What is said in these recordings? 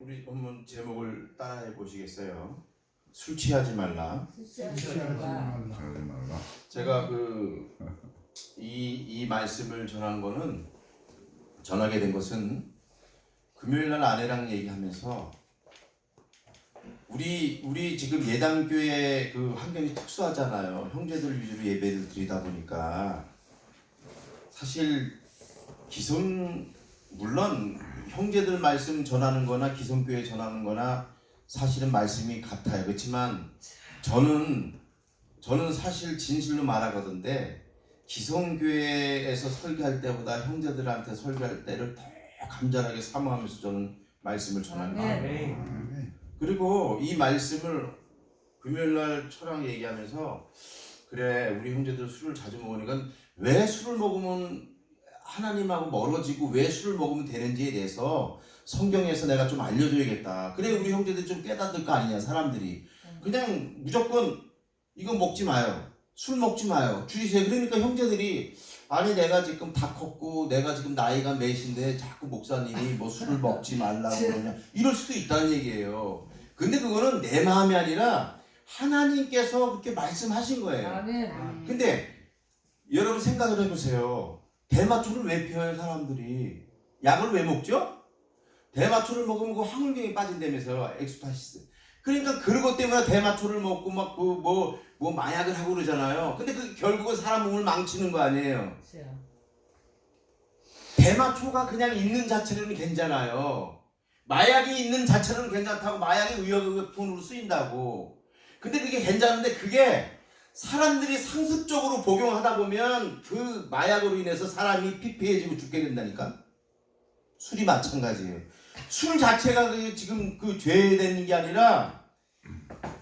우리 본문 제목을 따라해 보시겠어요? 술 취하지 말라. 제가 이 말씀을 전하게 된 것은 금요일 날 아내랑 얘기하면서 우리 지금 예당교회 그 환경이 특수하잖아요. 형제들 위주로 예배를 드리다 보니까 사실 물론 형제들 말씀 전하는 거나 기성교회 전하는 거나 사실은 말씀이 같아요. 그렇지만 저는 사실 진실로 말하거든요. 기성교회에서 설교할 때보다 형제들한테 설교할 때를 더 간절하게 사모하면서 저는 말씀을 전합니다. 그리고 이 말씀을 금요일날 초랑 얘기하면서 그래 우리 형제들 술을 자주 먹으니까 왜 술을 먹으면 하나님하고 멀어지고 왜 술을 먹으면 되는지에 대해서 성경에서 내가 좀 알려줘야겠다. 그래 우리 형제들 좀 깨닫을 거 아니냐 사람들이. 그냥 무조건 이거 먹지 마요. 술 먹지 마요. 줄이세요. 그러니까 형제들이 아니 내가 지금 다 컸고 내가 지금 나이가 몇인데 자꾸 목사님이 뭐 술을 먹지 말라고 그러냐 이럴 수도 있다는 얘기예요. 근데 그거는 내 마음이 아니라 하나님께서 그렇게 말씀하신 거예요. 근데 여러분 생각을 해보세요. 대마초를 왜 피워요 사람들이? 약을 왜 먹죠? 대마초를 먹으면 그 항울경이 빠진다면서요. 엑스타시스. 그러니까 그것 때문에 대마초를 먹고 막 뭐 마약을 하고 그러잖아요. 근데 그 결국은 사람 몸을 망치는 거 아니에요. 대마초가 그냥 있는 자체로는 괜찮아요. 마약이 있는 자체로는 괜찮다고 마약이 의약품으로 쓰인다고. 근데 그게 괜찮은데 그게 사람들이 상습적으로 복용하다 보면 그 마약으로 인해서 사람이 피폐해지고 죽게 된다니까. 술이 마찬가지예요. 술 자체가 지금 그 죄되는 게 아니라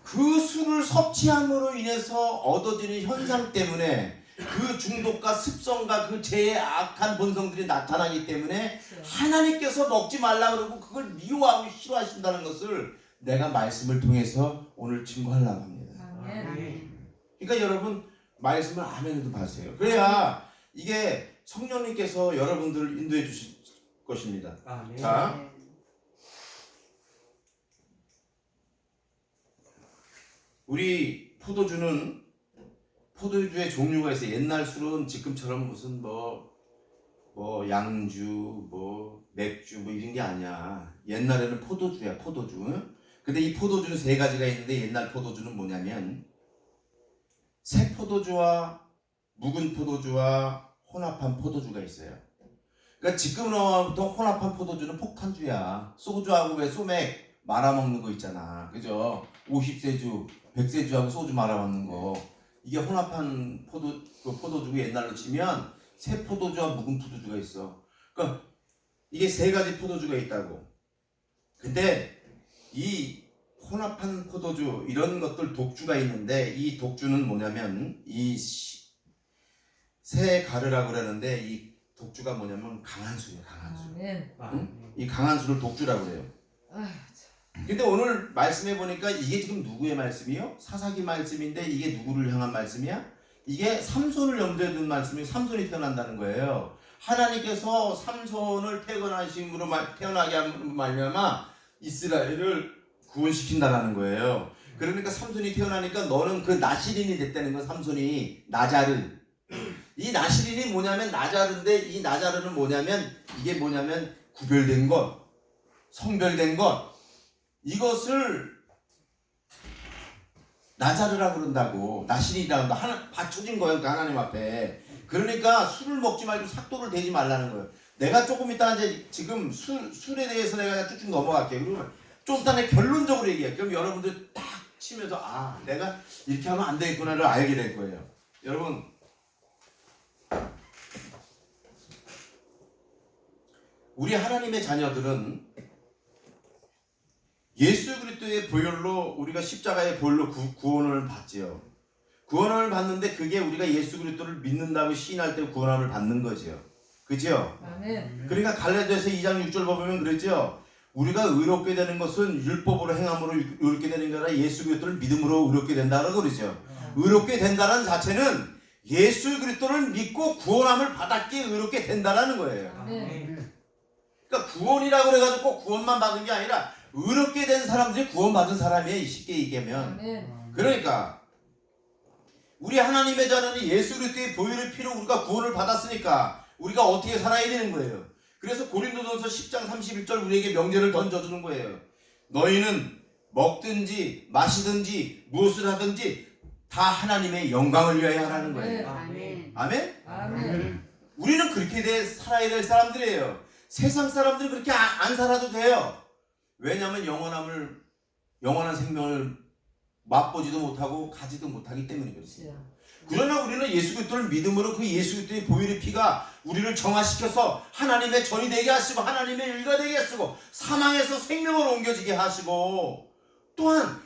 그 술을 섭취함으로 인해서 얻어지는 현상 때문에 그 중독과 습성과 그 죄의 악한 본성들이 나타나기 때문에 하나님께서 먹지 말라 그러고 그걸 미워하고 싫어하신다는 것을 내가 말씀을 통해서 오늘 증거하려고 합니다. 그러니까 여러분 말씀을 아멘으로 받으세요. 그래야 이게 성령님께서 여러분들을 인도해 주실 것입니다. 자, 우리 포도주의 종류가 있어요. 옛날 술은 지금처럼 무슨 양주, 맥주 이런 게 아니야. 옛날에는 포도주야, 포도주. 근데 이 포도주는 세 가지가 있는데 옛날 포도주는 뭐냐면 새 포도주와 묵은 포도주와 혼합한 포도주가 있어요. 그러니까 지금부터 혼합한 포도주는 폭탄주야. 소주하고 왜 소맥 말아먹는 거 있잖아. 그죠? 50세주, 100세주하고 소주 말아먹는 거. 이게 혼합한 포도주고 옛날로 치면 새 포도주와 묵은 포도주가 있어. 그러니까 이게 세 가지 포도주가 있다고. 근데 이 혼합한 포도주 이런 것들 독주가 있는데 이 독주는 뭐냐면 이 새 가르라고 그러는데 이 독주가 뭐냐면 강한 술이에요. 강한 술. 응? 이 강한 술을 독주라고 그래요. 근데 오늘 말씀해 보니까 이게 지금 누구의 말씀이요? 사사기 말씀인데 이게 누구를 향한 말씀이야? 이게 삼손을 염두에 둔 말씀이에요. 삼손이 태어난다는 거예요. 하나님께서 삼손을 태어나게 한 말미암아 이스라엘을 구원시킨다라는 거예요. 그러니까 삼손이 태어나니까 너는 그 나시린이 됐다는 거. 삼손이 나자르. 이 나시린이 뭐냐면 나자르인데 이 나자르는 이게 뭐냐면 구별된 것, 성별된 것. 이것을 나자르라고 그런다고. 나시린이라고 받쳐진 거예요. 그러니까 하나님 앞에. 그러니까 술을 먹지 말고 삭도를 대지 말라는 거예요. 내가 조금 이따 이제 지금 술에 대해서 내가 쭉쭉 넘어갈게요. 그러면 좀 이따 내 결론적으로 얘기해. 그럼 여러분들 딱 치면서 내가 이렇게 하면 안 되겠구나를 알게 될 거예요. 여러분 우리 하나님의 자녀들은 예수 그리스도의 보혈로 우리가 십자가의 보혈로 구원을 받지요. 구원을 받는데 그게 우리가 예수 그리스도를 믿는다고 시인할 때 구원함을 받는 거지요. 그죠? 그러니까 갈라디아서 2장 6절 보면 그러죠. 우리가 의롭게 되는 것은 율법으로 행함으로 의롭게 되는 게 아니라 예수 그리스도를 믿음으로 의롭게 된다고 그러죠. 의롭게 된다는 자체는 예수 그리스도를 믿고 구원함을 받았기에 의롭게 된다라는 거예요. 그러니까 구원이라고 해가지고 꼭 구원만 받은 게 아니라 의롭게 된 사람들이 구원받은 사람이에요. 쉽게 얘기하면. 아멘. 그러니까 우리 하나님의 자녀는 예수 그리스도의 보혈의 피로 우리가 구원을 받았으니까 우리가 어떻게 살아야 되는 거예요. 그래서 고린도전서 10장 31절 우리에게 명제를 던져주는 거예요. 너희는 먹든지 마시든지 무엇을 하든지 다 하나님의 영광을 위하여 하라는 거예요. 아멘. 아멘? 아멘. 우리는 그렇게 살아야 될 사람들이에요. 세상 사람들은 그렇게 안 살아도 돼요. 왜냐하면 영원한 생명을 맛보지도 못하고 가지도 못하기 때문에 그렇습니다. 그러나 우리는 예수 그리스도를 믿음으로 그 예수 그리스도의 보혈의 피가 우리를 정화시켜서 하나님의 전이 되게 하시고 하나님의 일가 되게 하시고 사망에서 생명으로 옮겨지게 하시고 또한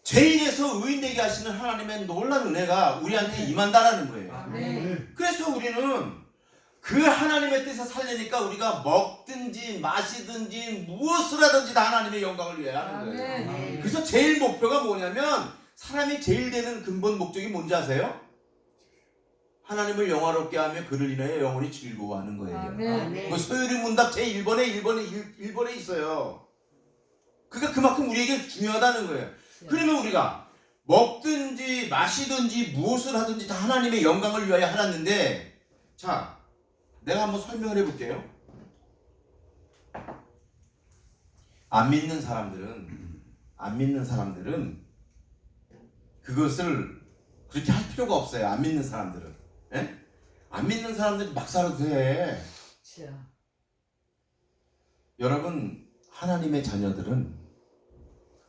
죄인에서 의인 되게 하시는 하나님의 놀라운 은혜가 우리한테 임한다라는 거예요. 아멘. 그래서 우리는 그 하나님의 뜻에 살려니까 우리가 먹든지 마시든지 무엇을 하든지 다 하나님의 영광을 위해 하는 거예요. 아멘. 그래서 제일 목표가 뭐냐면 사람이 제일 되는 근본 목적이 뭔지 아세요? 하나님을 영화롭게 하며 그를 인하여 영원히 즐거워하는 거예요. 아멘. 그 소요리 문답 제1번에 있어요. 그러니까 그만큼 우리에게 중요하다는 거예요. 그러면 우리가 먹든지 마시든지 무엇을 하든지 다 하나님의 영광을 위하여 하라는데, 자, 내가 한번 설명을 해볼게요. 안 믿는 사람들은 그것을 그렇게 할 필요가 없어요. 안 믿는 사람들은. 예? 안 믿는 사람들이 막 살아도 돼. 여러분, 하나님의 자녀들은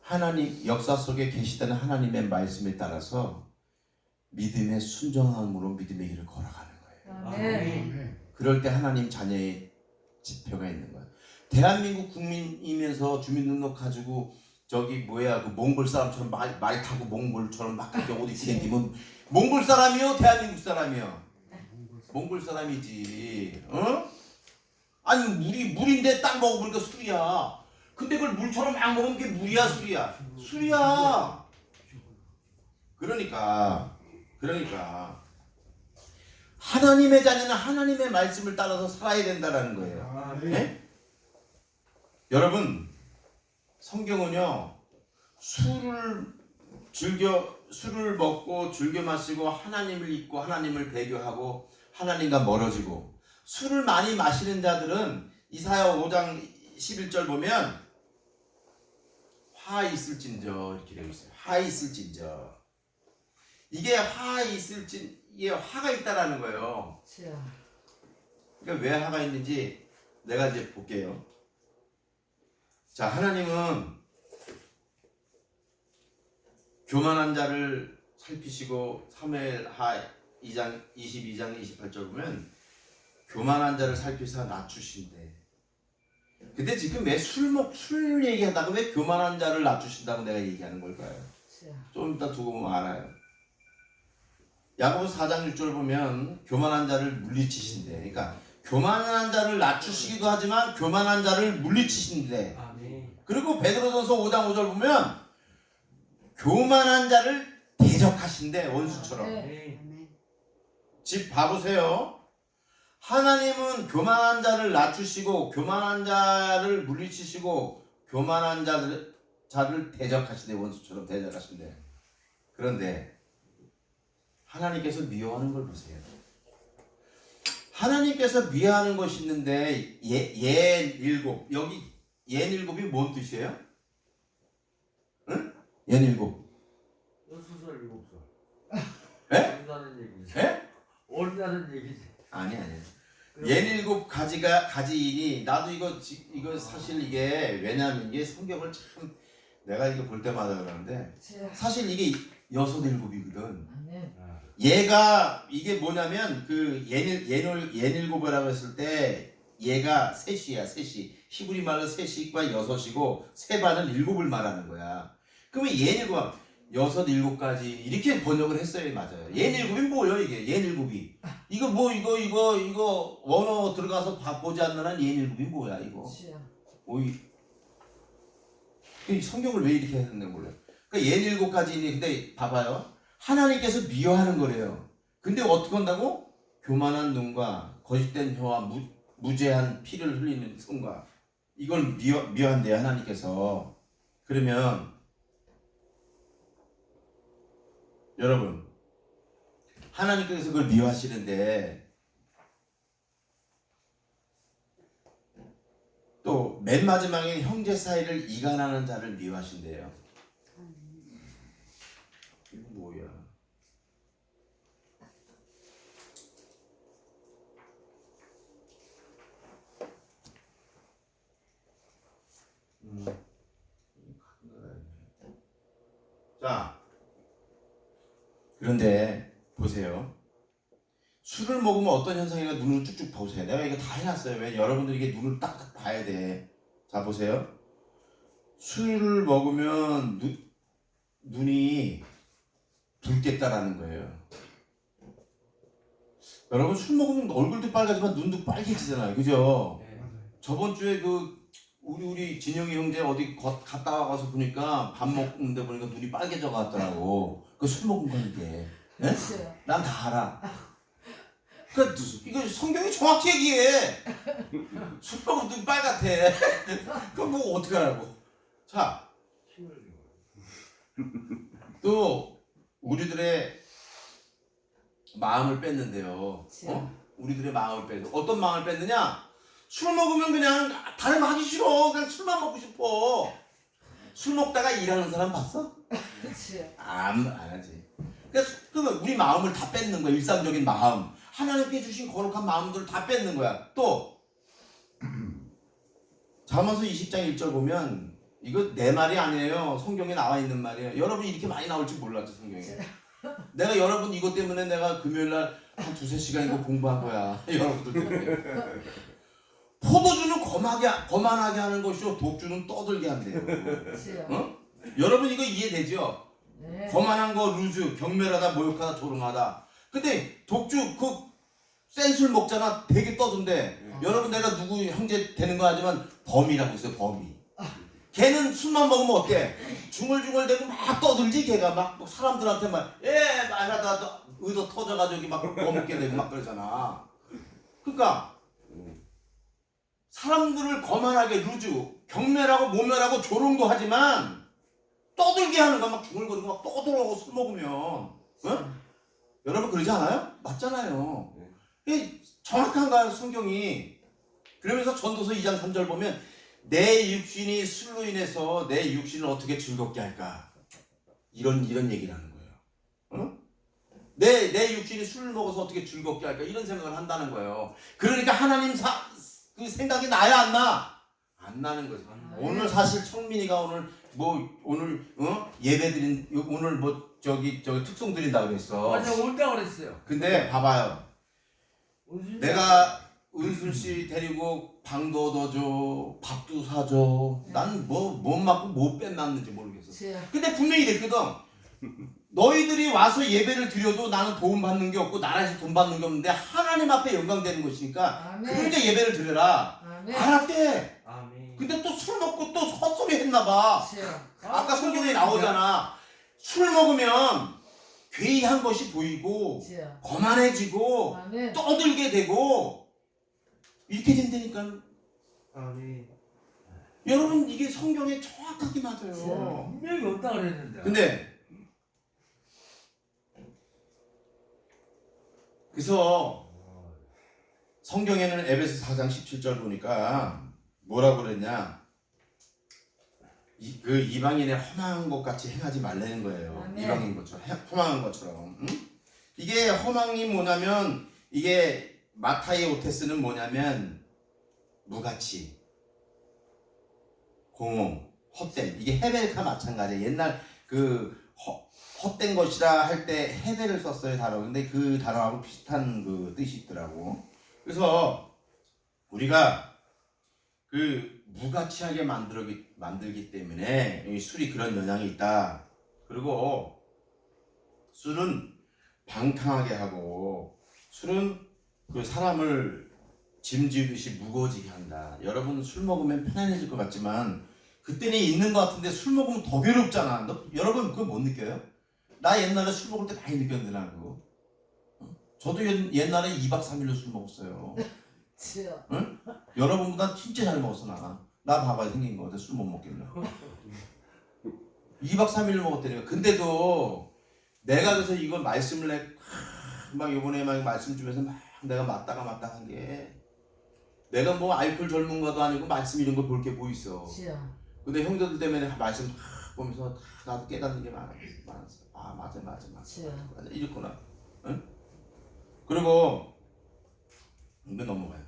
하나님 역사 속에 계시다는 하나님의 말씀에 따라서 믿음의 순종함으로 믿음의 길을 걸어가는 거예요. 아멘. 그럴 때 하나님 자녀의 지표가 있는 거예요. 대한민국 국민이면서 주민등록 가지고 저기 그 몽골 사람처럼 말 타고 몽골처럼 막 그렇게 옷 입고 다니면 몽골 사람이요? 대한민국 사람이요? 몽골 사람이지. 어? 아니 물인데 딱 먹어보니까 술이야. 근데 그걸 물처럼 막 먹으면 그게 물이야 술이야? 술이야. 그러니까 하나님의 자녀는 하나님의 말씀을 따라서 살아야 된다라는 거예요. 네? 여러분, 성경은요, 술을 먹고 즐겨 마시고 하나님을 잊고 하나님을 배교하고 하나님과 멀어지고, 술을 많이 마시는 자들은 이사야 5장 11절 보면 화 있을진저 이렇게 되어 있어요. 화 있을진저. 이게 이게 화가 있다라는 거예요. 그러니까 왜 화가 있는지 내가 이제 볼게요. 자, 하나님은 교만한 자를 살피시고 사무엘하 2장 22장 28절 보면 교만한 자를 살피사 낮추신대. 근데 지금 왜 술 얘기하다가 왜 교만한 자를 낮추신다고 내가 얘기하는 걸까요? 좀 이따 두고 보면 알아요. 야고보서 4장 6절 보면 교만한 자를 물리치신대. 그러니까 교만한 자를 낮추시기도 하지만 교만한 자를 물리치신대. 그리고 베드로전서 5장 5절 보면 교만한 자를 대적하신대. 원수처럼. 집 봐보세요. 하나님은 교만한 자를 낮추시고 교만한 자를 물리치시고 교만한 자를 대적하신대. 원수처럼 대적하신대. 그런데 하나님께서 미워하는 걸 보세요. 하나님께서 미워하는 것이 있는데 일곱, 여기 일곱이 뭔 뜻이에요? 응? 일곱. 수설 7살. 에? 온다는 얘기지. 에? 온다는 얘기지. 아니. 일곱 가지인이 나도 이거 사실 이게 왜냐하면 이게 성경을 참 내가 이거 볼 때마다 그러는데 사실 이게 6일곱이거든. 얘가 이게 뭐냐면 그 일곱이라고 했을 때 얘가 셋이야. 히브리 말로 셋이과 6이고 세반은 7을 말하는 거야. 그러면 일곱 6-7가지 이렇게 번역을 했어요. 맞아요. 일곱이 뭐예요 이게? 일곱이 이거 원어 들어가서 보지 않는 한 일곱이 뭐야 이거? 오이 성경을 왜 이렇게 했는지 몰라요. 그러니까 7가지니 근데 봐봐요. 하나님께서 미워하는 거래요. 근데 어떻게 한다고? 교만한 눈과 거짓된 혀와 무죄한 피를 흘리는 손과 이걸 미워한대요 하나님께서. 그러면 여러분 하나님께서 그걸 미워하시는데 또 맨 마지막에 형제 사이를 이간하는 자를 미워하신대요. 이거 뭐야? 자, 그런데 보세요. 술을 먹으면 어떤 현상이가 눈을 쭉쭉 보세요. 내가 이거 다 해놨어요. 왜 여러분들이 이게 눈을 딱딱 봐야 돼. 자, 보세요. 술을 먹으면 눈이 붉겠다라는 거예요. 여러분 술 먹으면 얼굴도 빨개지만 눈도 빨개지잖아요. 그죠? 네. 맞아요. 저번 주에 그 우리 진영이 형제 어디 갔다 와서 보니까 밥 먹는데 보니까 눈이 빨개져 갔더라고. 그 술 먹은 거 이게. 그렇죠. 난 다 알아. 그러니까 이거 성경이 정확히 얘기해. 술 먹으면 눈 빨갛대. 그럼 뭐 어떻게 하라고? 자, 또 우리들의 마음을 뺐는데요. 우리들의 마음을 뺐어. 어떤 마음을 뺐느냐? 술 먹으면 그냥 다른 거 하기 싫어. 그냥 술만 먹고 싶어. 술 먹다가 일하는 사람 봤어? 그렇죠. 안 하지. 그러니까 우리 마음을 다 뺏는 거야. 일상적인 마음. 하나님께 주신 거룩한 마음들을 다 뺏는 거야. 또 잠언서 20장 1절 보면 이거 내 말이 아니에요. 성경에 나와 있는 말이에요. 여러분 이렇게 많이 나올 줄 몰랐죠, 성경에. 내가 여러분 이것 때문에 내가 금요일 날 한 2-3시간 이거 공부한 거야. 여러분들 때문에. 포도주는 거만하게 하는 것이요 독주는 떠들게 한대요. 그렇죠. 어? 여러분 이거 이해되죠? 네. 거만한 거 루즈, 경멸하다, 모욕하다, 조롱하다. 근데 독주 그 센 술 먹잖아. 되게 떠든데 여러분 내가 누구 형제 되는 거 하지만 범이라고 있어요. 범이. 걔는 술만 먹으면 어때? 중얼중얼대고 막 떠들지. 걔가 막 사람들한테 막 말하다 의도 터져가지고 막 거먹게 되고 막 그러잖아. 그러니까 사람들을 거만하게 루즈, 경멸하고 모멸하고 조롱도 하지만 떠들게 하는 거야. 막 중얼거리고 막 떠들어가고 술 먹으면. 어? 여러분 그러지 않아요? 맞잖아요. 이게 정확한가요 성경이? 그러면서 전도서 2장 3절 보면 내 육신이 술로 인해서 내 육신을 어떻게 즐겁게 할까? 이런 얘기를 하는 거예요. 어? 내 육신이 술을 먹어서 어떻게 즐겁게 할까? 이런 생각을 한다는 거예요. 그러니까 하나님 그 생각이 나야 안 나? 안 나는 거죠. 오늘 사실 청민이가 오늘 예배 드린 오늘 저기 특송 드린다고 그랬어. 맞아 온다 그랬어요. 근데 봐봐요. 내가 은순 씨 데리고 방도 얻어줘, 밥도 사줘. 난 못 맞고 못 뺐났는지 모르겠어. 그렇죠. 근데 분명히 그랬거든. 너희들이 와서 예배를 드려도 나는 도움 받는 게 없고 나라에서 돈 받는 게 없는데 하나님 앞에 영광 되는 것이니까 아멘. 그러니까 예배를 드려라. 아멘. 알았대. 아멘. 근데 또 술 먹고 또 헛소리 했나 봐. 그렇죠. 아까 성경에 나오잖아. 술 먹으면 괴이한 것이 보이고 그렇죠. 거만해지고 아멘. 떠들게 되고 이렇게 된다니까. 아멘. 여러분 이게 성경에 정확하게 맞아요. 분명히 온다 그랬는데. 근데 그래서 성경에는 에베소 4장 17절 보니까 뭐라고 그랬냐? 그 이방인의 험한 것 같이 행하지 말라는 거예요. 아멘. 이방인 것처럼 험한 것처럼. 응? 이게 험함이 뭐냐면 이게 마타이 오테스는 뭐냐면 무가치, 공허, 헛됨. 이게 헤벨과 마찬가지예요. 옛날 그 헛된 것이라 할 때 헤벨을 썼어요 단어. 근데 그 단어하고 비슷한 그 뜻이 있더라고. 그래서 우리가 그 무가치하게 만들기 때문에 이 술이 그런 영향이 있다. 그리고 술은 방탕하게 하고 술은 그 사람을 짐지듯이 무거워지게 한다. 여러분 술 먹으면 편안해질 것 같지만 그때는 있는 것 같은데 술 먹으면 더 괴롭잖아. 여러분 그거 못 느껴요? 나 옛날에 술 먹을 때 많이 느꼈는데 나 그거. 저도 옛날에 2박 3일로 술 먹었어요. 그렇죠. 응? 여러분보다 진짜 잘 먹었어 나. 나 봐봐 생긴 거 어때 술 못 먹길래 2박 3일을 먹었다니까. 근데도 내가 그래서 이걸 말씀을 막 요번에 막 말씀 주면서 막 내가 맞다가 한 게 내가 뭐 알코올 젊은가도 아니고 말씀 이런 거 볼 게 뭐 있어. 주여. 근데 형제들 때문에 말씀 보면서 나도 깨닫는 게 많았어. 아 맞아. 주여. 이랬구나. 응? 그리고 이거 넘어가요.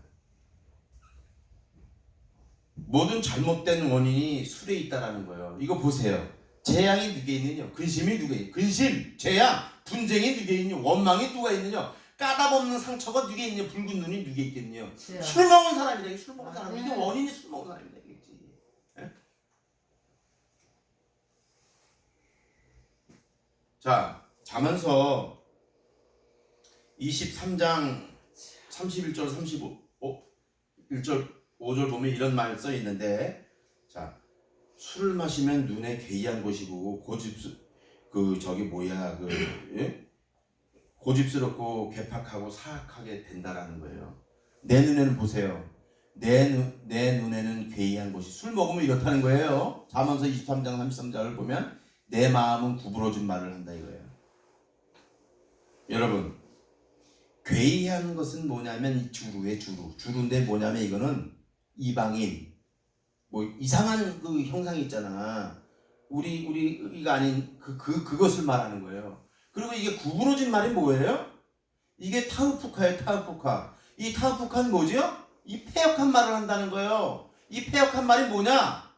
모든 잘못된 원인이 술에 있다라는 거예요. 이거 보세요. 재앙이 누구에 있느냐? 근심이 누구에 있느냐? 근심, 재앙, 분쟁이 누구에 있느냐? 원망이 누가 있느냐? 까다없는 상처가 누구에 있느냐? 붉은 눈이 누구에 있겠느냐? 주여. 술 먹은 사람이다. 술 먹은 사람. 네. 이게 원인이 술 먹은 사람이다. 이겠지. 예? 자, 자면서 23장 31절 1절 5절 보면 이런 말 써 있는데, 자, 술을 마시면 눈에 괴이한 것이고 고집스럽고 괴팍하고 사악하게 된다라는 거예요. 내 눈에는 보세요. 내 눈에는 괴이한 것이 술 먹으면 이렇다는 거예요. 잠언서 23장 33절을 보면 내 마음은 구부러진 말을 한다 이거예요. 여러분, 괴이한 것은 뭐냐면 주루인데 뭐냐면 이거는 이방인 뭐 이상한 그 형상이 있잖아. 우리가 아닌 그것을 말하는 거예요. 그리고 이게 구부러진 말이 뭐예요? 이게 타우푸카예요. 타우푸카. 이 타우푸카는 뭐죠? 이 패역한 말을 한다는 거예요. 이 패역한 말이 뭐냐?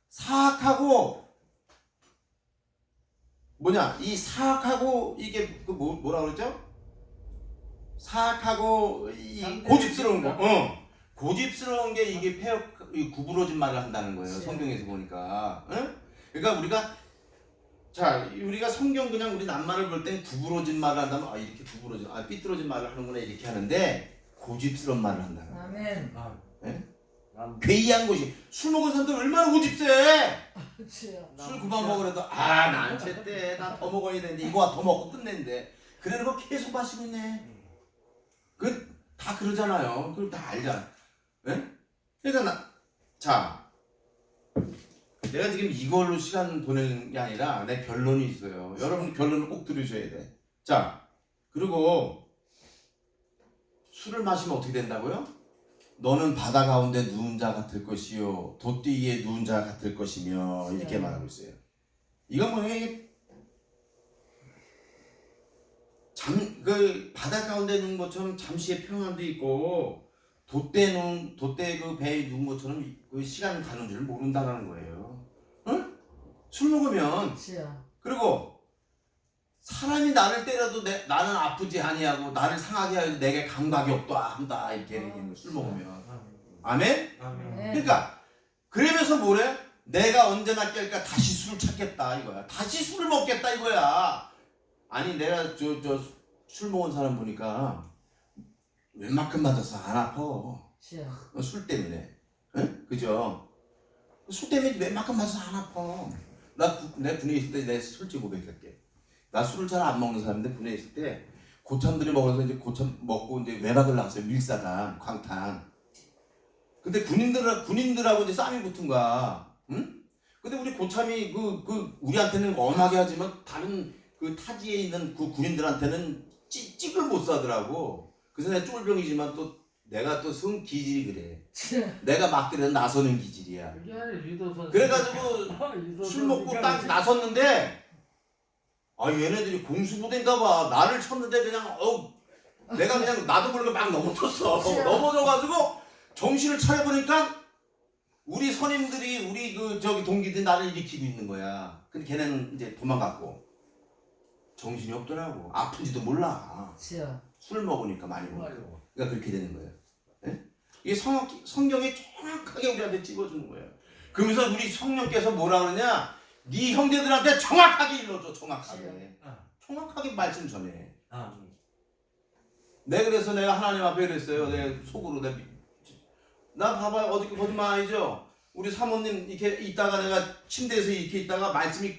사악하고 이 사악하고 이게 그 뭐라 그러죠? 사악하고 이 고집스러운 거. 고집스러운 게 이게 구부러진 말을 한다는 거예요. 성경에서 보니까. 응? 그러니까 우리가 성경 그냥 우리 낱말을 볼 땐 구부러진 말을 한다면 이렇게 삐뚤어진 말을 하는구나 이렇게 하는데 고집스러운 말을 한다는 거예요. 아멘. 네? 아, 괴이한 것이 술 먹은 사람들 얼마나 고집세. 주여. 술 그만 먹으래도 난 쨌대 나 더 먹어야 되는데 이거 더 먹고 끝냈는데 그래는 거 계속 마시고 있네. 다 그러잖아요. 그걸 다 알잖아. 네? 그러니까 내가 지금 이걸로 시간 보내는 게 아니라 내 결론이 있어요. 여러분 결론을 꼭 들으셔야 돼. 자, 그리고 술을 마시면 어떻게 된다고요? 너는 바다 가운데 누운 자 같을 것이요 돛대 위에 누운 자 같을 것이며 이렇게 말하고 있어요. 이건 뭐냐? 그 바다 가운데 누운 것처럼 잠시의 평안도 있고 돛대 그 배에 누운 것처럼 그 시간 가는 줄 모른다라는 거예요. 응? 술 먹으면. 주여. 그리고 사람이 나를 때려도 나는 아프지 아니하고 나를 상하게 하여도 내게 감각이 없다 한다 이렇게 얘기하는 거예요. 술 먹으면. 아멘? 아멘. 그러니까 그러면서 뭐래? 내가 언제나 깰까 다시 술을 찾겠다 이거야. 다시 술을 먹겠다 이거야. 아니 내가 술 먹은 사람 보니까 웬만큼 맞아서 안 아파. 주여. 술 때문에. 응? 그죠? 술 때문에 웬만큼 맞아서 안 아파. 내 군에 있을 때 내 솔직히 고백할게. 나 술을 잘 안 먹는 사람인데 군에 있을 때 고참들이 먹어서 이제 고참 먹고 이제 외박을 나갔어요. 밀사단, 광탄. 근데 군인들하고 이제 싸움이 붙은 거야. 응? 근데 우리 고참이 우리한테는 엄하게 하지만 다른 그 타지에 있는 그 군인들한테는 찍을 못 사더라고. 그래서 내가 쫄병이지만 또 내가 또 성 기질이 그래. 내가 막 그래도 나서는 기질이야. 그래가지고 술 먹고 딱 나섰는데 얘네들이 공수부대인가 봐. 나를 쳤는데 그냥 내가 그냥 나도 모르게 막 넘어졌어. 넘어져가지고 정신을 차려보니까 우리 선임들이 우리 동기들이 나를 일으키고 있는 거야. 근데 걔네는 이제 도망갔고 정신이 없더라고. 아픈지도 몰라. 주여. 술 먹으니까 많이 먹으니까. 그러니까 그렇게 되는 거예요. 네? 이게 성경이 정확하게 우리한테 찍어주는 거예요. 그러면서 우리 성령께서 뭐라 그러냐? 네 형제들한테 정확하게 일러줘. 정확하게 말씀 전해. 그래서 내가 하나님 앞에 그랬어요. 내 속으로 나 봐봐요. 어저께 거짓말 아니죠? 우리 사모님 이렇게 있다가 내가 침대에서 이렇게 있다가 말씀이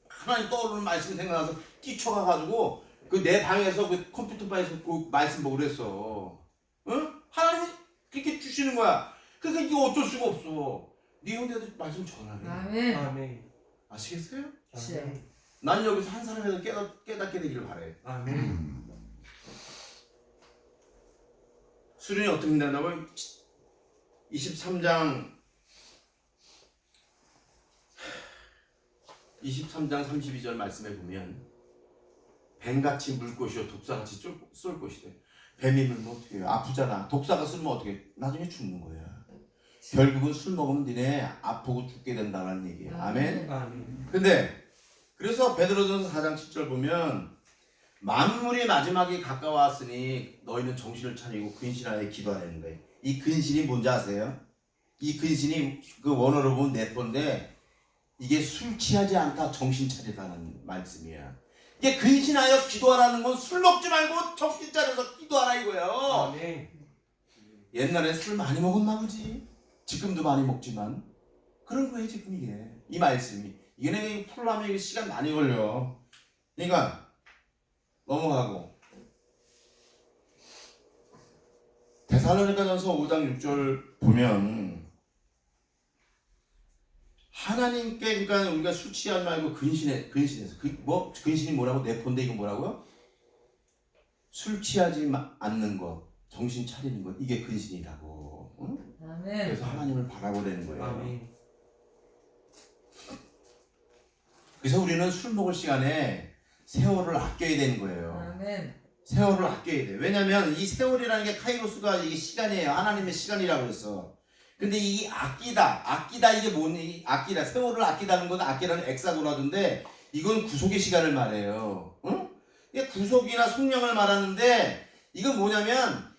하나님 떠오르는 말씀이 생각나서 뛰쳐가가지고 내 방에서 그 컴퓨터 방에서 그 말씀 보고 그랬어. 응? 하나님이 그렇게 주시는 거야. 그러니까 이게 어쩔 수가 없어. 네 형제도 말씀 전하래. 아멘. 아멘. 아시겠어요? 아멘. 난 여기서 한 사람이라도 깨닫게 되기를 바래. 아멘. 수련이 어떻게 된다고? 23장 32절 말씀에 보면 뱀같이 물 것이요 독사같이 쏠 것이래. 뱀이 물면 어떻게 해요? 아프잖아. 독사가 쏠면 어떻게 해? 나중에 죽는 거야. 결국은 술 먹으면 니네 아프고 죽게 된다는 얘기예요. 아멘. 아멘. 근데 그래서 베드로전서 4장 10절 보면 만물이 마지막이 가까웠으니 너희는 정신을 차리고 근신하여 기도하라는 거예요. 이 근신이 뭔지 아세요? 이 근신이 그 원어로 보면 네번데 이게 술 취하지 않다 정신 차리라는 말씀이야. 이게 근신하여 기도하라는 건 술 먹지 말고 정신 차려서 기도하라 이거예요. 아멘. 옛날에 술 많이 먹었나 보지. 지금도 많이 먹지만 그런 거예요 지금 이게. 이 말씀이. 이게 풀라면 이게 시간 많이 걸려. 그러니까 넘어가고 데살로니가전서 5장 6절 보면 하나님께 그러니까 우리가 술 취하지 말고 근신해서 뭐 근신이 뭐라고 내폰데 이거 뭐라고요? 술 취하지 않는 것, 정신 차리는 것 이게 근신이라고. 응? 아멘. 그래서 하나님을 바라보라는 거예요. 아멘. 그래서 우리는 술 먹을 시간에 세월을 아껴야 되는 거예요. 아멘. 세월을 아껴야 돼. 왜냐면 이 세월이라는 게 카이로스가 이게 시간이에요. 하나님의 시간이라고 그랬어. 근데 이 아끼다 이게 뭐니? 아끼다. 세월을 아끼다는 건 아끼라는 엑사고라던데 이건 구속의 시간을 말해요. 응? 이게 구속이나 속량을 말하는데 이건 뭐냐면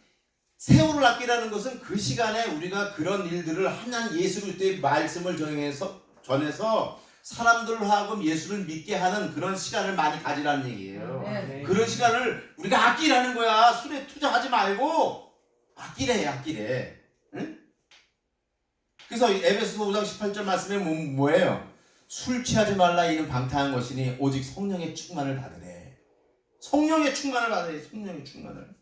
세월을 아끼라는 것은 그 시간에 우리가 그런 일들을 하나님 예수 그리스도의 말씀을 전해서 사람들하고 예수를 믿게 하는 그런 시간을 많이 가지라는 얘기예요. 아멘. 그런 시간을 우리가 아끼라는 거야. 술에 투자하지 말고 아끼래. 응? 그래서 에베소서 5장 18절 말씀에 뭐예요? 술 취하지 말라 이는 방탕한 것이니 오직 성령의 충만을 받으래. 성령의 충만을 받으래. 성령의 충만을.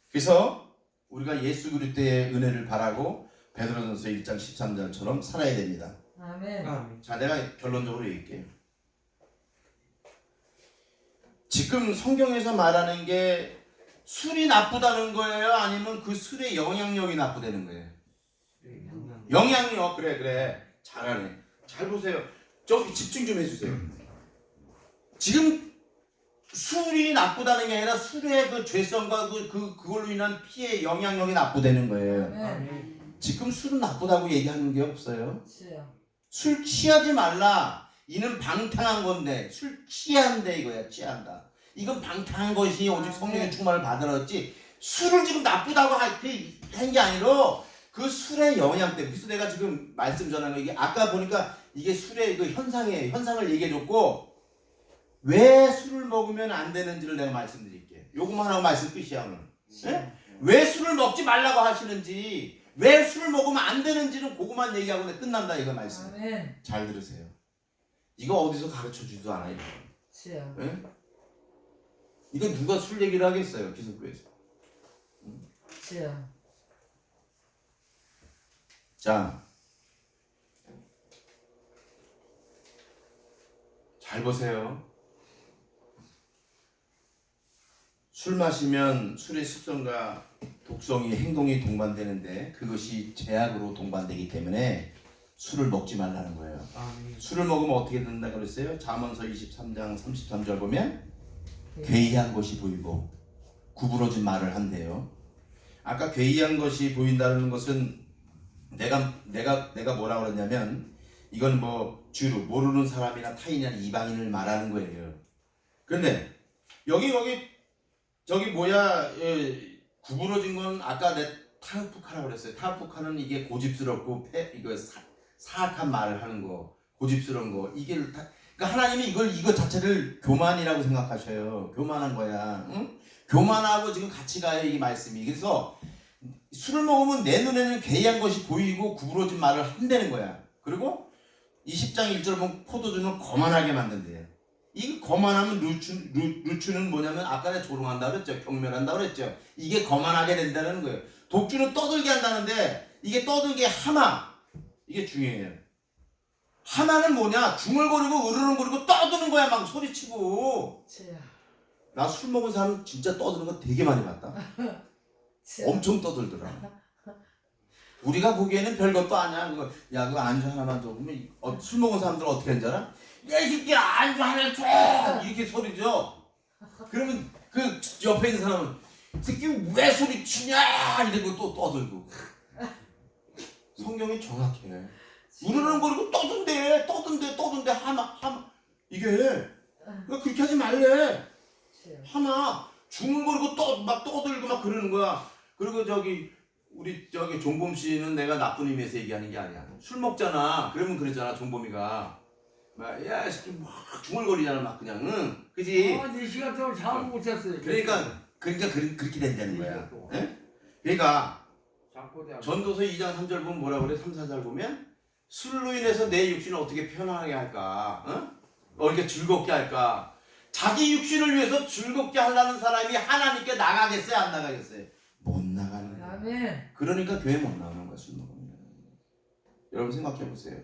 그래서 우리가 예수 그리스도의 은혜를 바라고 베드로전서 1장 13절처럼 살아야 됩니다. 아멘. 아멘. 자, 내가 결론적으로 얘기할게요. 지금 성경에서 말하는 게 술이 나쁘다는 거예요? 아니면 그 술의 영향력이 나쁘다는 거예요? 영향력. 그래. 잘하네. 잘 보세요. 좀 집중 좀 해주세요. 지금 술이 나쁘다는 게 아니라 술의 그 죄성과 그걸로 인한 피해 영향력이 나쁘다는 거예요. 아멘. 아멘. 지금 술은 나쁘다고 얘기하는 게 없어요. 그렇죠. 술 취하지 말라. 이는 방탕한 건데 술 취한대 이거야. 취한다. 이건 방탕한 것이 오직 성령의 충만을 받으랬지 술을 지금 나쁘다고 한 게 아니라 그 술의 영향 때문에. 그래서 내가 지금 말씀 전하는 거 이게 아까 보니까 이게 술의 그 현상을 얘기해줬고 왜 술을 먹으면 안 되는지를 내가 말씀드릴게. 요것만 하고 말씀 끝이야 오늘. 네? 왜 술을 먹지 말라고 하시는지 왜 술을 먹으면 안 되는지는 그것만 얘기하고 내가 끝난다 이거 말씀. 아멘. 잘 들으세요. 이거 어디서 가르쳐주지도 않아요. 그렇죠. 네? 이거 누가 술 얘기를 하겠어요 기독교에서. 그렇죠. 자, 잘 보세요. 술 마시면 술의 습성과 독성이 행동이 동반되는데 그것이 제약으로 동반되기 때문에 술을 먹지 말라는 거예요. 아멘. 술을 먹으면 어떻게 된다고 그랬어요? 잠언서 23장 33절 보면 괴이한 것이 보이고 구부러진 말을 한대요. 아까 괴이한 것이 보인다는 것은 내가 뭐라고 그랬냐면 이건 뭐 주로 모르는 사람이나 타인이나 이방인을 말하는 거예요. 그런데 저기 뭐야 구부러진 건 아까 내 타우푸카라고 그랬어요. 타우푸카는 이게 고집스럽고 이거 사악한 말을 하는 거, 고집스러운 거 이게 그러니까 하나님이 이거 자체를 교만이라고 생각하셔요. 교만한 거야. 응? 교만하고 지금 같이 가요 이 말씀이. 그래서 술을 먹으면 내 눈에는 괴이한 것이 보이고 구부러진 말을 한다는 거야. 그리고 20장 1절 보면 포도주는 거만하게 만든대요. 이 거만하면 루츠는 뭐냐면 아까 내가 조롱한다 그랬죠. 경멸한다 그랬죠. 이게 거만하게 된다는 거예요. 독주는 떠들게 한다는데 이게 떠들게 하마 이게 중요해요. 하마는 뭐냐? 중얼거리고 으르렁거리고 떠드는 거야. 막 소리치고. 주여. 나 술 먹은 사람 진짜 떠드는 거 되게 많이 봤다. 주여. 엄청 떠들더라. 우리가 보기에는 별것도 아니야. 그거 야 그거 안주 하나만 줘. 그러면 술 먹은 사람들은 어떻게 하는 줄 알아? 야 이 새끼야 안주 하나 줘. 이렇게 소리죠. 그러면 그 옆에 있는 사람은 이 새끼 왜 소리치냐 이러고 또 떠들고. 성경이 정확해. 우르렁거리고 떠든대 하마 이게 그러니까 그렇게 하지 말래. 주여. 하나 중얼거리고 막 떠들고 막 그러는 거야. 그리고 우리 종범 씨는 내가 나쁜 의미에서 얘기하는 게 아니야. 술 먹잖아. 그러면 그러잖아. 종범이가 막야 막 중얼거리잖아. 막 그냥 응. 그지? 4시간 동안 잠을 못 잤어요. 그러니까 그렇게 된다는 거야. 4시간 동안. 예? 그러니까 잠꼬대 전도서 2장 3절 보면 뭐라 그래? 3, 4절 보면 술로 인해서 내 육신을 어떻게 편안하게 할까? 이렇게 즐겁게 할까? 자기 육신을 위해서 즐겁게 하려는 사람이 하나님께 나가겠어요? 안 나가겠어요? 못 나가는 거야. 아멘. 그러니까 교회 못 나가는 거야. 술 먹으면. 여러분 생각해 보세요.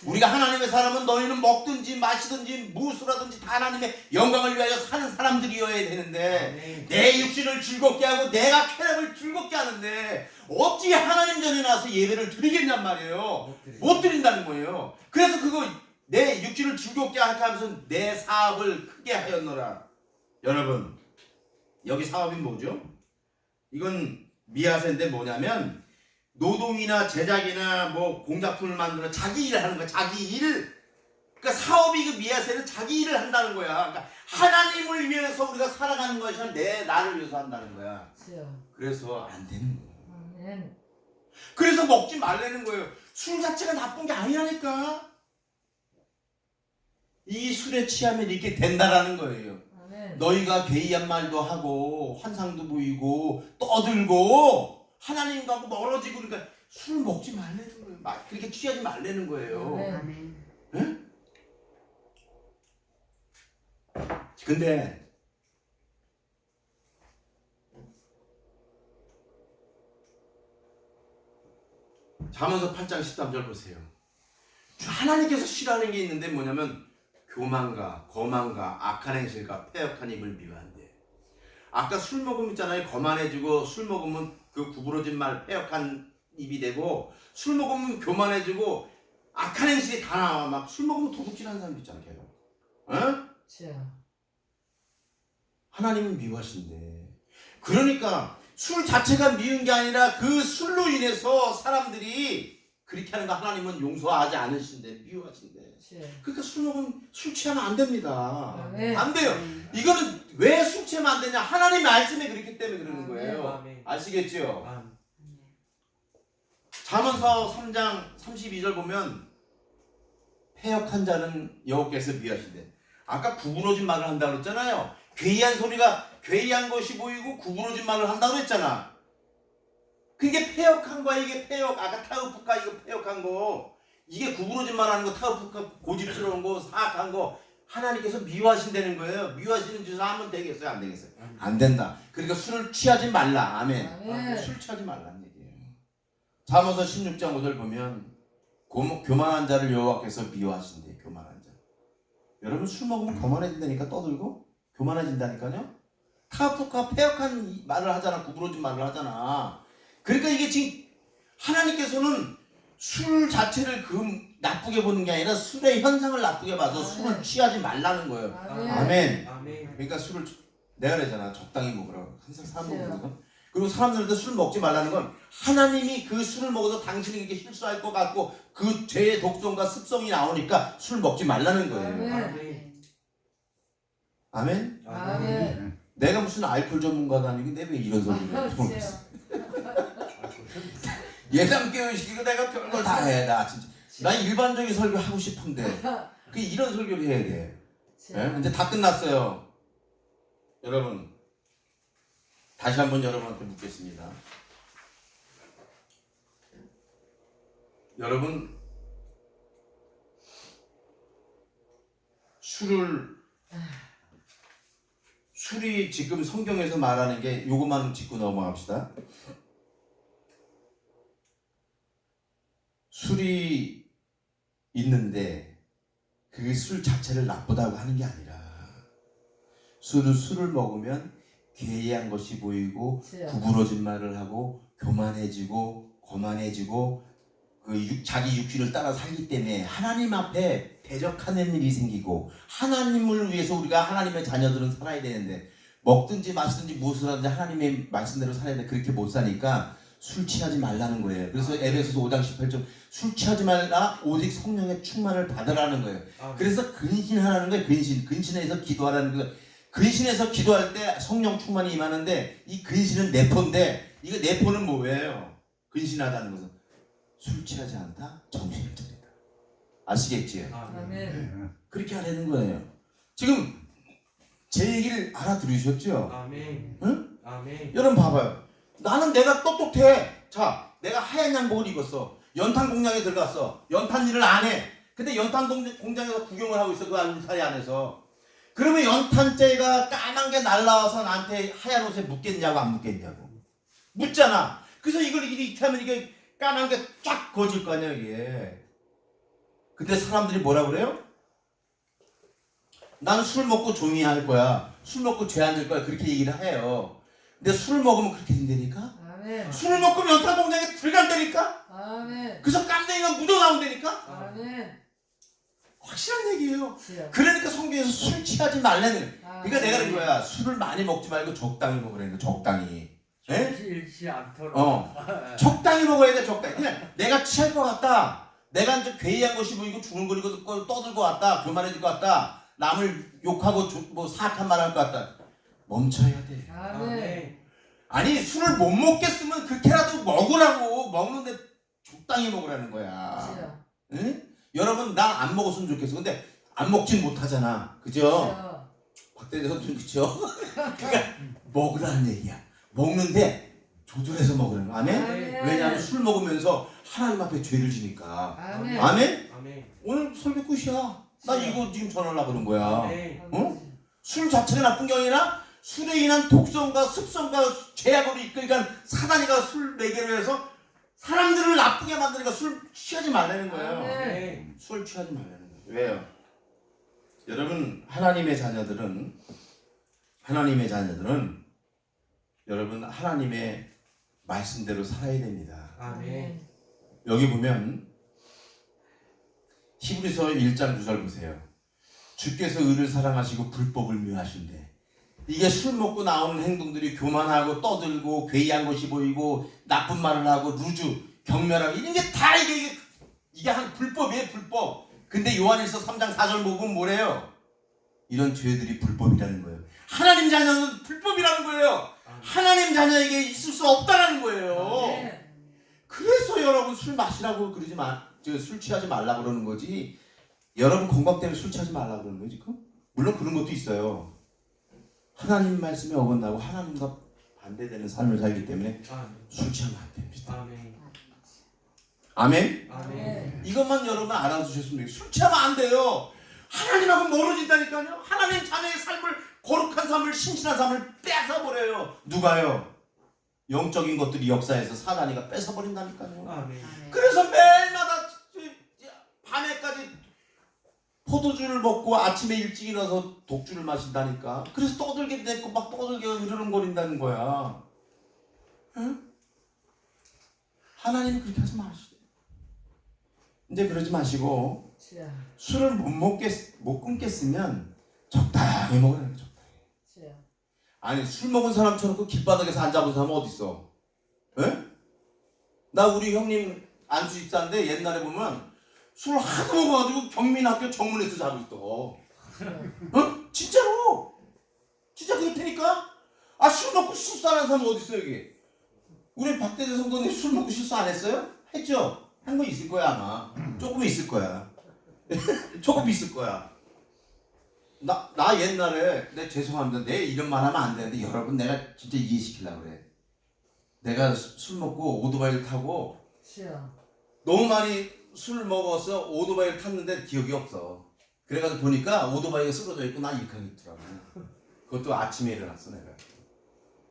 우리가 하나님의 사람은 너희는 먹든지 마시든지 무엇을 다 하나님의 영광을 위하여 사는 사람들이어야 되는데 내 육신을 즐겁게 하고 내가 쾌락을 즐겁게 하는데 어찌 하나님 전에 나와서 예배를 드리겠냔 말이에요. 못 드린다는 거예요. 그래서 그거 내 육신을 즐겁게 하게 하면서 내 사업을 크게 하였노라. 여러분 여기 사업이 뭐죠? 이건 미아세인데 뭐냐면 노동이나 제작이나 뭐 공작품을 만들어 자기 일을 하는 거야. 자기 일. 그러니까 사업이 그 미아세는 자기 일을 한다는 거야. 그러니까 하나님을 위해서 우리가 살아가는 것이 나를 위해서 한다는 거야. 주여. 그래서 안 되는 거야. 아멘. 그래서 먹지 말라는 거예요. 술 자체가 나쁜 게 아니라니까. 이 술에 취하면 이렇게 된다라는 거예요. 아멘. 너희가 괴이한 말도 하고 환상도 보이고 떠들고 하나님과 멀어지고 그러니까 술 먹지 말라는 거예요. 막 그렇게 취하지 말라는 거예요. 아멘. 응? 근데 잠언서 8장 13절 보세요. 하나님께서 싫어하는 게 있는데 뭐냐면 교만과 거만과 악한 행실과 패역한 입을 미워한대. 아까 술 먹으면 있잖아요. 거만해지고 술 먹으면 그 구부러진 말 패역한 입이 되고 술 먹으면 교만해지고 악한 행실이 다 나와. 막 술 먹으면 도둑질하는 사람도 있잖아. 걔가. 어? 주여. 하나님은 미워하신대. 그러니까 술 자체가 미운 게 아니라 그 술로 인해서 사람들이 그렇게 하는 거 하나님은 용서하지 않으신대. 미워하신대. 주여. 그러니까 술 먹으면 술 취하면 안 됩니다. 아멘. 안 돼요. 이거는 왜 술 취하면 안 되냐? 하나님의 말씀이 그렇기 때문에 그러는 아멘. 거예요. 아멘. 아시겠죠? 잠언서 3장 32절 보면 패역한 자는 여호와께서 미워하신대. 아까 구부러진 말을 한다고 그랬잖아요. 괴이한 소리가 괴이한 것이 보이고 구부러진 말을 한다고 그랬잖아. 그게 패역한 거야. 이게 패역. 아까 타우프카 이거 패역한 거. 이게 구부러진 말 하는 거 타우프카 고집스러운 거 사악한 거 하나님께서 미워하신다는 거예요. 미워하시는 짓을 하면 되겠어요? 안 되겠어요? 안 된다. 그러니까 술을 취하지 말라. 아멘. 아멘. 술 취하지 말라는 얘기예요. 잠언서 16장 5절 보면 교만한 자를 여호와께서 미워하신대. 교만한 자. 여러분 술 먹으면 거만해진다니까. 떠들고 교만해진다니까요. 타프카 패역한 말을 하잖아. 구부러진 말을 하잖아. 그러니까 이게 지금 하나님께서는 술 자체를 나쁘게 보는 게 아니라 술의 현상을 나쁘게 봐서 아멘. 술을 취하지 말라는 거예요. 아멘. 아멘. 아멘. 그러니까 술을 내가 그러잖아. 적당히 먹으라고. 항상 사람 그래요. 먹는 건. 그리고 사람들한테 술 먹지 말라는 건 하나님이 그 술을 먹어서 당신이 이렇게 실수할 것 같고 그 죄의 독성과 습성이 나오니까 술 먹지 말라는 거예요. 아멘. 아멘. 아멘. 내가 무슨 알코올 전문가도 아니고 내가 왜 이런 소리를 해? 주여. 예당 교육시키고 내가 별걸 다 해. 나 진짜. 난 일반적인 설교 하고 싶은데 그 이런 설교를 해야 돼. 예? 이제 다 끝났어요. 여러분 다시 한번 여러분한테 묻겠습니다. 여러분 술이 지금 성경에서 말하는 게 요것만 짚고 넘어갑시다. 술이 있는데 그 술 자체를 나쁘다고 하는 게 아니라 술을 먹으면 괴이한 것이 보이고 주여. 구부러진 말을 하고 교만해지고 거만해지고 자기 육신을 따라 살기 때문에 하나님 앞에 대적하는 일이 생기고 하나님을 위해서 우리가 하나님의 자녀들은 살아야 되는데 먹든지 마시든지 무엇을 하든지 하나님의 말씀대로 살아야 돼. 그렇게 못 사니까 술 취하지 말라는 거예요. 그래서 에베소서 5장 18절 술 취하지 말라 오직 성령의 충만을 받으라는 거예요. 그래서 근신하라는 거예요. 근신해서 기도하라는 거예요. 근신해서 기도할 때 성령 충만이 임하는데 이 근신은 내포인데 이거 내포는 뭐예요? 근신하다는 것은 술 취하지 않다, 정신을 차리다. 아시겠지요? 아멘. 그렇게 하라는 거예요. 지금 제 얘기를 알아들으셨죠? 아멘. 응? 아멘. 여러분 봐봐요. 나는 내가 똑똑해. 자, 내가 하얀 양복을 입었어. 연탄 공장에 들어갔어. 연탄 일을 안 해. 근데 연탄 공장에서 구경을 하고 있어. 그 울타리 안에서. 그러면 연탄재가 까만 게 날라와서 나한테 하얀 옷에 묻겠냐고 안 묻겠냐고. 묻잖아. 그래서 이걸 이렇게 하면 이게 까만 게 쫙 거질 거 아니야 이게. 근데 사람들이 뭐라 그래요? 난 술 먹고 조용히 할 거야. 술 먹고 죄 안 질 거야. 그렇게 얘기를 해요. 근데 술 먹으면 그렇게 된다니까? 아멘. 술을 먹고 연탄 공장에 들어간다니까? 아멘. 그래서 깜댕이가 묻어나온다니까? 아멘. 확실한 얘기예요. 주여. 그러니까 성경에서 술 취하지 말라는 거예요. 아멘. 그러니까 내가 그런 거야. 술을 많이 먹지 말고 적당히 먹으라는 거야. 적당히. 예? 정신 잃지 않도록. 적당히 먹어야 돼. 적당히. 그냥 내가 취할 것 같다. 내가 이제 괴이한 것이 보이고 중얼거리고 떠들 것 같다. 교만해질 것 같다. 남을 욕하고 뭐 사악한 말 할 것 같다. 멈춰야 돼. 아멘. 아니 술을 못 먹겠으면 그렇게라도 먹으라고. 먹는데 적당히 먹으라는 거야. 주여. 응? 여러분 나 안 먹었으면 좋겠어. 근데 안 먹진 못하잖아. 그죠? 주여. 박대리 선생님 그쵸? 그러니까 먹으라는 얘기야. 먹는데 조절해서 먹으라는 거야. 아멘? 아멘. 왜냐하면 술 먹으면서 하나님 앞에 죄를 지니까. 아멘. 아멘? 아멘. 오늘 설교 끝이야. 나 이거 지금 전하려고 그런 거야. 아멘. 어? 술 자체가 나쁜 게 아니라 술에 인한 독성과 습성과 죄악으로 이끌간 사단이가 술 매개로 해서 사람들을 나쁘게 만드니까 술 취하지 말라는 거예요. 아멘. 술 취하지 말라는 거예요. 왜요? 여러분 하나님의 자녀들은 여러분 하나님의 말씀대로 살아야 됩니다. 아멘. 여기 보면 히브리서 1장 9절 보세요. 주께서 의를 사랑하시고 불법을 미워하신대. 이게 술 먹고 나오는 행동들이 교만하고 떠들고 괴이한 것이 보이고 나쁜 말을 하고 루즈, 경멸하고 이런 게 다 이게 한 불법이에요. 불법. 근데 요한일서 3장 4절 보면 뭐래요? 이런 죄들이 불법이라는 거예요. 하나님 자녀는 불법이라는 거예요. 하나님 자녀에게 있을 수 없다는 거예요. 아멘. 그래서 여러분 술 마시라고 그러지 술 취하지 말라 그러는 거지. 여러분 건강 때문에 술 취하지 말라 그러는 거지. 물론 그런 것도 있어요. 하나님 말씀에 어긋나고 하나님과 반대되는 삶을 살기 때문에 술 취하면 안 됩니다. 아멘. 아멘? 아멘. 이것만 여러분 알아두셨으면 돼요. 술 취하면 안 돼요. 하나님하고 멀어진다니까요. 하나님 자녀의 삶을 거룩한 삶을 신실한 삶을 뺏어버려요. 누가요? 영적인 것들이 역사에서 사단이가 뺏어버린다니까요. 아멘. 그래서 매일마다 밤에까지 포도주를 먹고 아침에 일찍 일어나서 독주를 마신다니까. 그래서 떠들게 됐고 막 떠들게 으르렁거린다는 거야. 응? 하나님은 그렇게 하지 마시죠. 이제 그러지 마시고 주여. 술을 못 끊겠으면 적당히 먹으라는 거죠. 주여. 아니 술 먹은 사람처럼 그 길바닥에서 앉아본 사람은 어디 있어? 에? 나 우리 형님 안수 집사인데 옛날에 보면 술 하도 먹어가지고 경민학교 정문에서 자고 있어. 어? 진짜로? 진짜 그렇다니까? 아 술 먹고 실수 안 하는 사람 어디 있어 여기? 우리 박대재 성도님 술 먹고 실수 안 했어요? 했죠? 한 거 있을 거야 아마. 조금 있을 거야. 조금 있을 거야. 나 옛날에 내 죄송합니다. 내 이런 말 하면 안 되는데 여러분 내가 진짜 이해시키려고 그래. 내가 술 먹고 오토바이를 타고 주여. 너무 많이 술 먹어서 오토바이를 탔는데 기억이 없어. 그래가지고 보니까 오토바이가 쓰러져 있고 나 이렇게 있더라고. 그것도 아침에 일어났어 내가.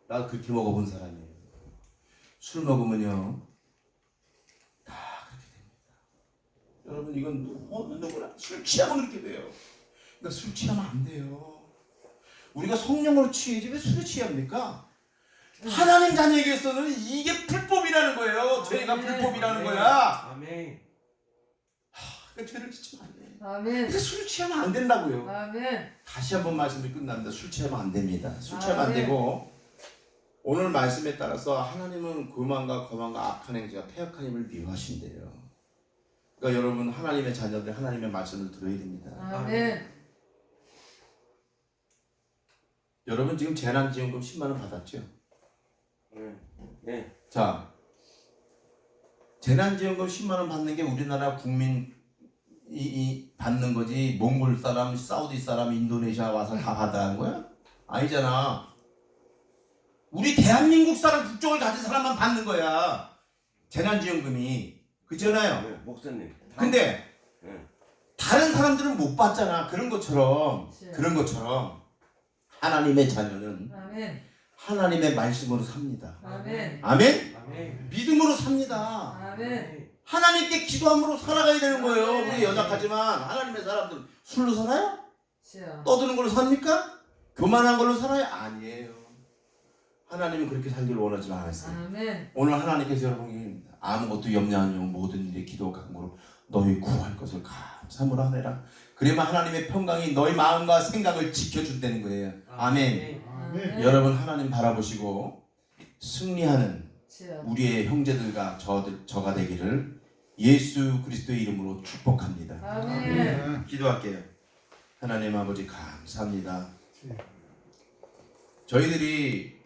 나 그렇게 먹어본 사람이에요. 술 먹으면요 다 그렇게 됩니다. 여러분 이건 누구나 술 취하면 그렇게 돼요. 그러니까 술 취하면 안 돼요. 우리가 성령으로 취해야지 왜 술에 취합니까? 하나님 자녀에게서는 이게 불법이라는 거예요. 죄가 불법이라는 거야. 아멘. 그러니까 죄를 지치면 안 돼. 아멘. 그러니까 술을 취하면 안 된다고요. 아멘. 다시 한번 말씀이 끝납니다. 술 취하면 안 됩니다. 술 취하면 안 아멘. 되고 오늘 말씀에 따라서 하나님은 교만과 거만과 악한 행위가 패역한 힘을 미워하신대요. 그러니까 여러분 하나님의 자녀들 하나님의 말씀을 들어야 됩니다. 아멘. 여러분 지금 재난지원금 10만 원 받았죠? 네. 자, 재난지원금 10만 원 받는 게 우리나라 국민이 받는 거지 몽골 사람, 사우디 사람, 인도네시아 와서 다 받아야 하는 거야? 아니잖아. 우리 대한민국 사람 국적을 가진 사람만 받는 거야. 재난지원금이. 그렇잖아요. 네, 목사님. 근데 네. 다른 사람들은 못 받잖아. 그런 것처럼 하나님의 자녀는 아멘. 하나님의 말씀으로 삽니다. 아멘. 아멘? 아멘. 믿음으로 삽니다. 아멘. 하나님께 기도함으로 살아가야 되는 거예요. 아멘. 우리 연약하지만 하나님의 사람들 술로 살아요? 주여. 떠드는 걸로 삽니까? 교만한 걸로 살아요? 아니에요. 하나님은 그렇게 살기를 원하지 않았어요. 아멘. 오늘 하나님께서 여러분이 아무것도 염려하지 말고 모든 일에 기도 강구로 너희 구할 것을 감사함으로 하내라. 그러면 하나님의 평강이 너희 마음과 생각을 지켜준다는 거예요. 아멘. 아멘. 여러분 하나님 바라보시고 승리하는 주여. 우리의 형제들과 저가 되기를 예수 그리스도의 이름으로 축복합니다. 아멘. 기도할게요. 하나님 아버지 감사합니다. 저희들이